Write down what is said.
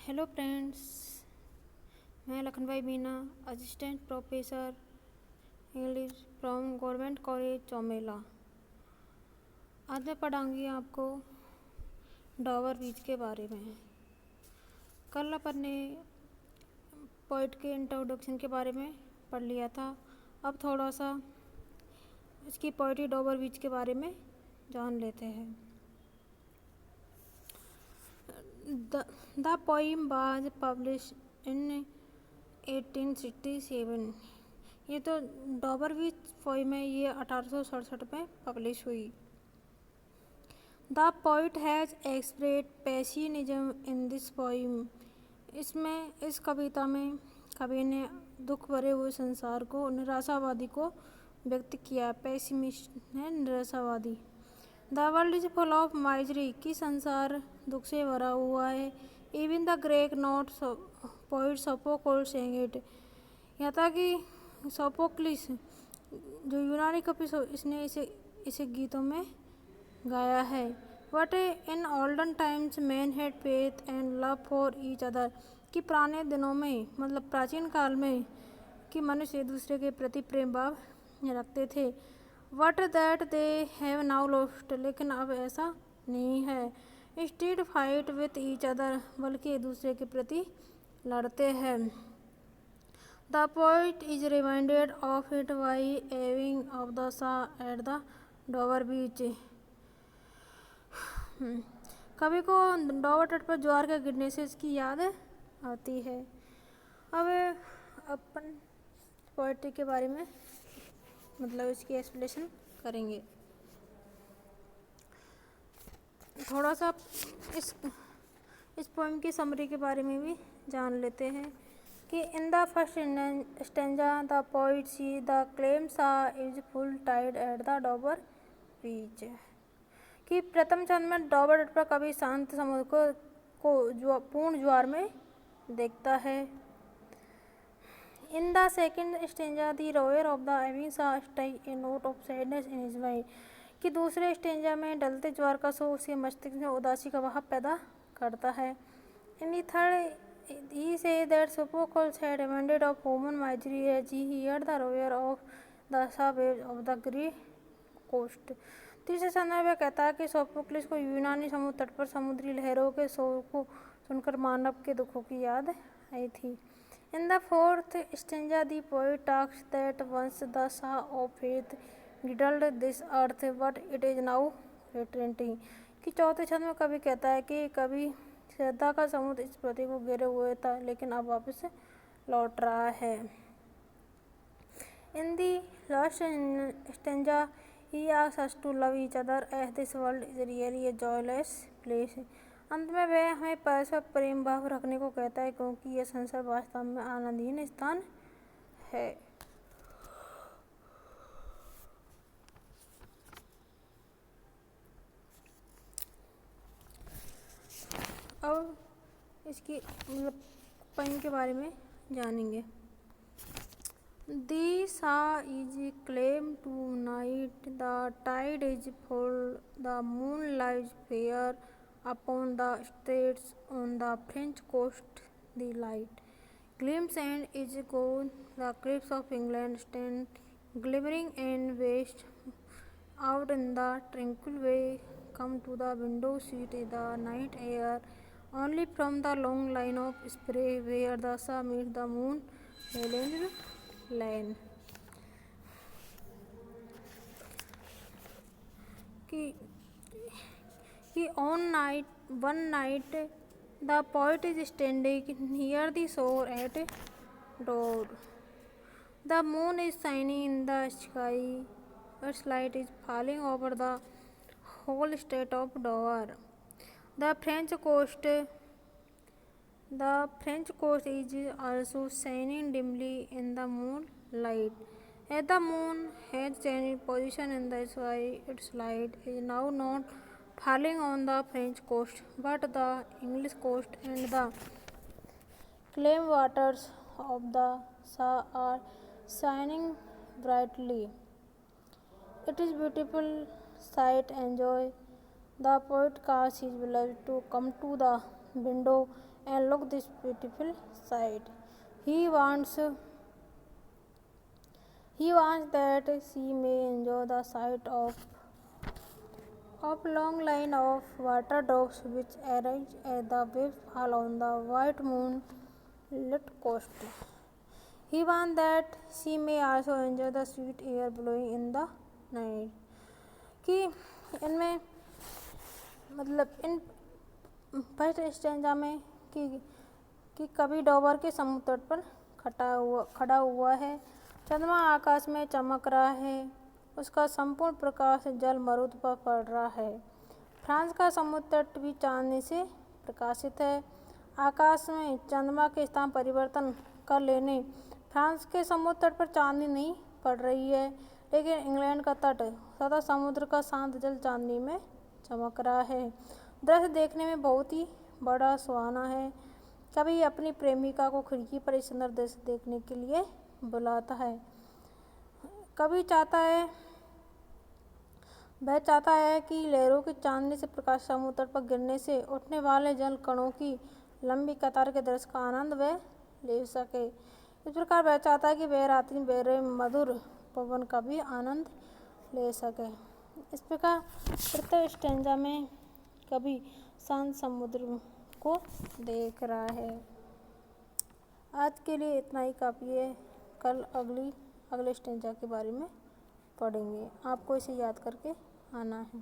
Hello friends, मैं Lakhanbhai Meena, assistant professor English from government college Chaumela. आज मैं पढ़ाऊँगी आपको डॉवर बीच के बारे में। कल अपन ने पोइट के इंट्रोडक्शन के बारे में पढ़ लिया था। अब थोड़ा सा इसकी पोइट्री डॉवर बीच के बारे में जान लेते हैं। The poem was published in 1867। ये तो डॉबर बीच पोइम है, ये 1867 में पब्लिश हुई। The poet has expressed pessimism in this poem. इसमें इस कविता में कवि ने दुख भरे हुए संसार को, निराशावादी को व्यक्त किया। पैसिमिस्ट है निराशावादी। The world is full of misery, कि संसार दुख से भरा हुआ है। Even the great not poet Sophocles saying it, यहाँ तक कि सोफोक्लिस जो यूनानी कवि इसने इसे गीतों में गाया है। But in olden times man had faith and love for each other, कि पुराने दिनों में मतलब प्राचीन काल में कि मनुष्य एक दूसरे के प्रति प्रेम भाव रखते थे। What that they have now lost, लेकिन अब ऐसा नहीं है। Stead fight with each other, बल्कि एक दूसरे के प्रति लड़ते हैं। The poet is reminded of it by hearing of the sea at the Dover beach. कवि को डॉवर तट पर ज्वार के गिरने से इसकी याद आती है। अब अपन पोइट्री के बारे में मतलब इसकी एक्सप्लेनेशन करेंगे। थोड़ा सा इस पोएम की समरी के बारे में भी जान लेते हैं कि in the first stanza the poet see the calm sea is full tide at the Dover beach, कि प्रथम छंद में डॉबर तट पर कवि शांत समुद्र को पूर्ण ज्वार में देखता है। In the second stanza, the roar of the ebbing sea strikes a note of sadness in his mind, कि दूसरे स्टेंजा में डलते ज्वार का शोर उसके मस्तिष्क में उदासी का भाव पैदा करता है। In the third, he says that Sophocles had reminded of human misery as he heard the roar of the sea waves of the Greek coast। तीसरे संदर्भ में कहता है कि सोफोक्लिस को यूनानी समुद्र तट पर समुद्री लहरों के शोर को सुनकर मानव के दुखों की याद आई थी। In the fourth stanza, the poet talks that once the sea of faith girdled this earth, but it is now retreating, कि चौथे छंद में कवि कहता है कि कभी श्रद्धा का समुद्र इस पृथ्वी को घेरे हुए था, लेकिन अब वापस लौट रहा है। In the last stanza, he asks us to love each other as this world is really a joyless place। अंत में वह हमें परस्पर प्रेम भाव रखने को कहता है, क्योंकि यह संसार वास्तव में आनंदहीन स्थान है। अब इसकी मतलब पोएम के बारे में जानेंगे। The sea is calm tonight, the tide is full, the moon lies fair upon the straits on the French coast. The light gleams and is gone, the cliffs of England stand glimmering and vast. Out in the tranquil way, come to the window seat the night air, only from the long line of spray where the sea meets the moon Helen's lane, कि one night the poet is standing near the shore at dawn. The moon is shining in the sky, its light is falling over the whole state of Dover. The French coast is also shining dimly in the moonlight. As the moon has changed position in the sky, its light is now not falling on the French coast, but the English coast, and the calm waters of the sea are shining brightly. It is beautiful sight and joy. The poet casts his beloved to come to the window and look this beautiful sight. He wants that she may enjoy the sight of long line of water drops which arise as the waves fall on the white moon lit coast. He wants that she may also enjoy the sweet air blowing in the night. कि इनमें मतलब in first stanza में कि कभी डॉबर के समुद्र तट पर खड़ा हुआ है, चंद्रमा आकाश में चमक रहा है, उसका संपूर्ण प्रकाश जल मरुद पर पड़ रहा है। फ्रांस का समुद्र तट भी चांदनी से प्रकाशित है। आकाश में चंद्रमा के स्थान परिवर्तन कर लेने फ्रांस के समुद्र तट पर चांदनी नहीं पड़ रही है, लेकिन इंग्लैंड का तट तथा समुद्र का शांत जल चांदनी में चमक रहा है। दृश्य देखने में बहुत ही बड़ा सुहाना है। कभी अपनी प्रेमिका को खिड़की पर इस सुंदर दृश्य देखने के लिए बुलाता है। कभी वह चाहता है कि लहरों की चांदनी से प्रकाश समुद्र पर गिरने से उठने वाले जल कणों की लंबी कतार के दृश्य का आनंद वह ले सके। इस प्रकार वह चाहता है कि वह रात्रि में बह रहे मधुर पवन का भी आनंद ले सके। इस प्रकार प्रत्येक स्टेंजा में कभी शांत समुद्र को देख रहा है। आज के लिए इतना ही काफ़ी है। कल अगले स्टेंजा के बारे में पढ़ेंगे। आपको इसे याद करके आना है।